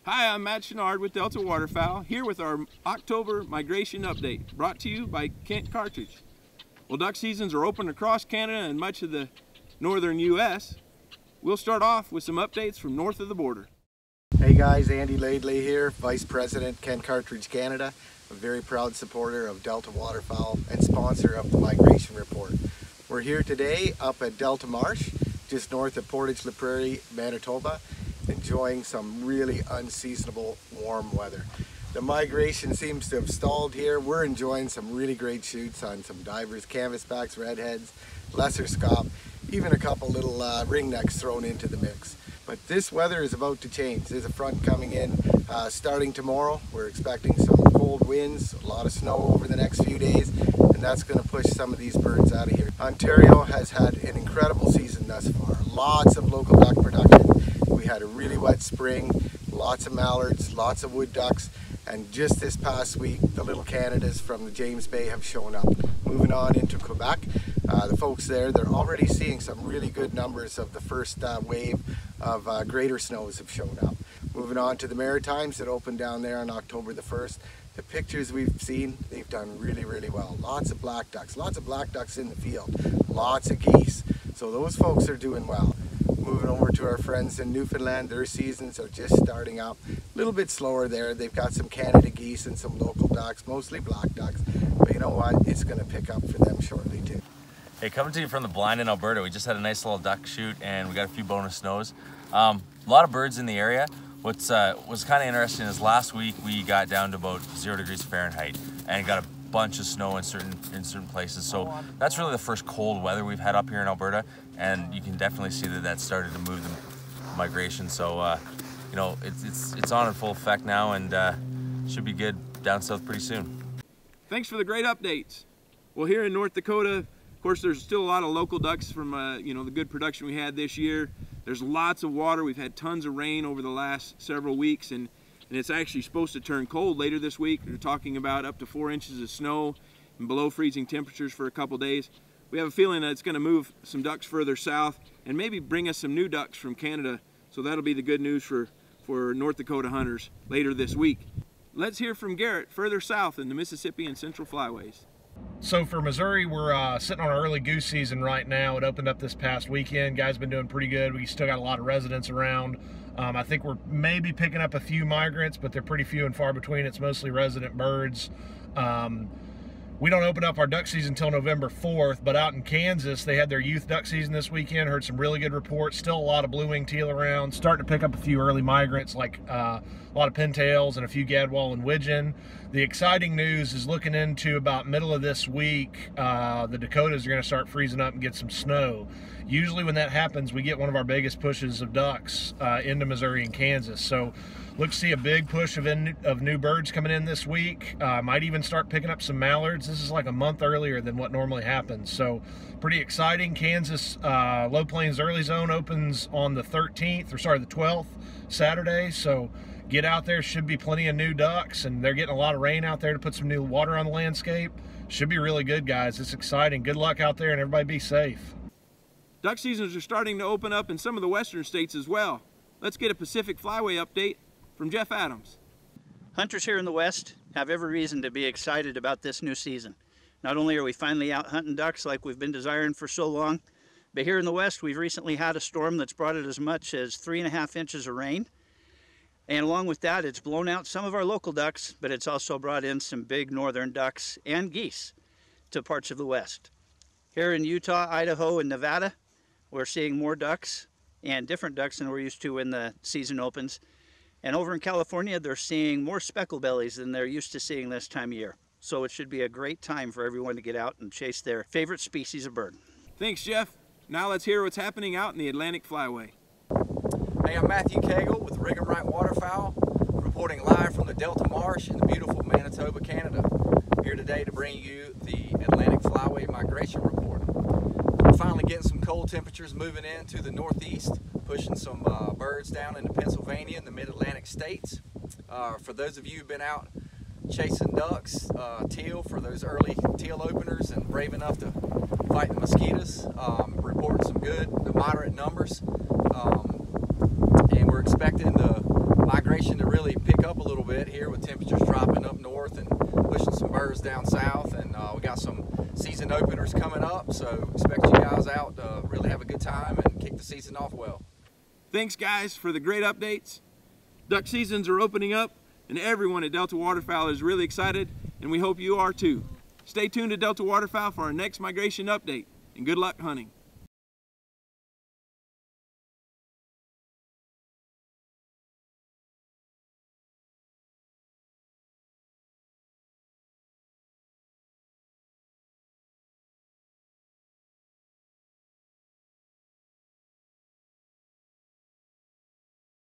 Hi, I'm Matt Chenard with Delta Waterfowl, here with our October migration update, brought to you by Kent Cartridge. Well, duck seasons are open across Canada and much of the northern U.S. We'll start off with some updates from north of the border. Hey guys, Andy Laidley here, Vice President, Kent Cartridge Canada, a very proud supporter of Delta Waterfowl and sponsor of the Migration Report. We're here today up at Delta Marsh, just north of Portage-la-Prairie, Manitoba, enjoying some really unseasonable warm weather. The migration seems to have stalled here. We're enjoying some really great shoots on some divers, canvasbacks, redheads, lesser scaup, even a couple little ringnecks thrown into the mix. But this weather is about to change. There's a front coming in starting tomorrow. We're expecting some cold winds, a lot of snow over the next few days, and that's going to push some of these birds out of here. Ontario has had an incredible season thus far. Lots of local duck production. We had a really wet spring, lots of mallards, lots of wood ducks, and just this past week the little Canadas from the James Bay have shown up. Moving on into Quebec, the folks there, they're already seeing some really good numbers of the first wave of greater snows have shown up. Moving on to the Maritimes that opened down there on October the 1st. The pictures we've seen, they've done really, really well. Lots of black ducks in the field, lots of geese. So those folks are doing well. Moving over to our friends in Newfoundland, their seasons are just starting up. A little bit slower there. They've got some Canada geese and some local ducks, mostly black ducks. But you know what? It's going to pick up for them shortly too. Hey, coming to you from the blind in Alberta. We just had a nice little duck shoot and we got a few bonus snows. A lot of birds in the area. What was kind of interesting is last week we got down to about 0 degrees Fahrenheit and got a bunch of snow in certain places. So that's really the first cold weather we've had up here in Alberta, and you can definitely see that started to move the migration. So you know, it's on in full effect now, and should be good down south pretty soon. Thanks for the great updates. Well, here in North Dakota, of course, there's still a lot of local ducks from you know, the good production we had this year. There's lots of water. We've had tons of rain over the last several weeks, and it's actually supposed to turn cold later this week. They're talking about up to 4 inches of snow and below freezing temperatures for a couple days. We have a feeling that it's going to move some ducks further south and maybe bring us some new ducks from Canada. So that'll be the good news for North Dakota hunters later this week. Let's hear from Garrett further south in the Mississippi and Central Flyways. So for Missouri, we're sitting on our early goose season right now. It opened up this past weekend. Guys been doing pretty good. We still got a lot of residents around. I think we're maybe picking up a few migrants, but they're pretty few and far between. It's mostly resident birds. We don't open up our duck season until November 4th, but out in Kansas, they had their youth duck season this weekend. Heard some really good reports. Still a lot of blue-winged teal around. Starting to pick up a few early migrants, like a lot of pintails and a few gadwall and widgeon. The exciting news is looking into about middle of this week, the Dakotas are going to start freezing up and get some snow. Usually when that happens, we get one of our biggest pushes of ducks into Missouri and Kansas. So look to see a big push of new birds coming in this week. Might even start picking up some mallards. This is like a month earlier than what normally happens. So pretty exciting. Kansas Low Plains Early Zone opens on the 12th, Saturday. So get out there, should be plenty of new ducks, and they're getting a lot of rain out there to put some new water on the landscape. Should be really good, guys. It's exciting. Good luck out there, and everybody be safe. Duck seasons are starting to open up in some of the western states as well. Let's get a Pacific Flyway update from Jeff Adams. Hunters here in the West have every reason to be excited about this new season. Not only are we finally out hunting ducks like we've been desiring for so long, but here in the West we've recently had a storm that's brought it as much as 3.5 inches of rain. And along with that, it's blown out some of our local ducks, but it's also brought in some big northern ducks and geese to parts of the West. Here in Utah, Idaho, and Nevada, we're seeing more ducks and different ducks than we're used to when the season opens. And over in California, they're seeing more speckle bellies than they're used to seeing this time of year. So it should be a great time for everyone to get out and chase their favorite species of bird. Thanks, Jeff. Now let's hear what's happening out in the Atlantic Flyway. Hey, I'm Matthew Cagle with Rig 'em Right Waterfowl, reporting live from the Delta Marsh in the beautiful Manitoba, Canada. Here today to bring you the Atlantic Flyway Migration Report. We're finally getting some cold temperatures moving into the northeast, pushing some birds down into Pennsylvania and the mid-Atlantic states. For those of you who've been out chasing ducks, teal for those early teal openers and brave enough to fight the mosquitoes, reporting some good, moderate numbers. And we're expecting the migration migration to really pick up a little bit here with temperatures dropping up north and pushing some birds down south, and we got some season openers coming up, so expect you guys out to really have a good time and kick the season off well. Thanks guys for the great updates. Duck seasons are opening up and everyone at Delta Waterfowl is really excited, and we hope you are too. Stay tuned to Delta Waterfowl for our next migration update, and good luck hunting.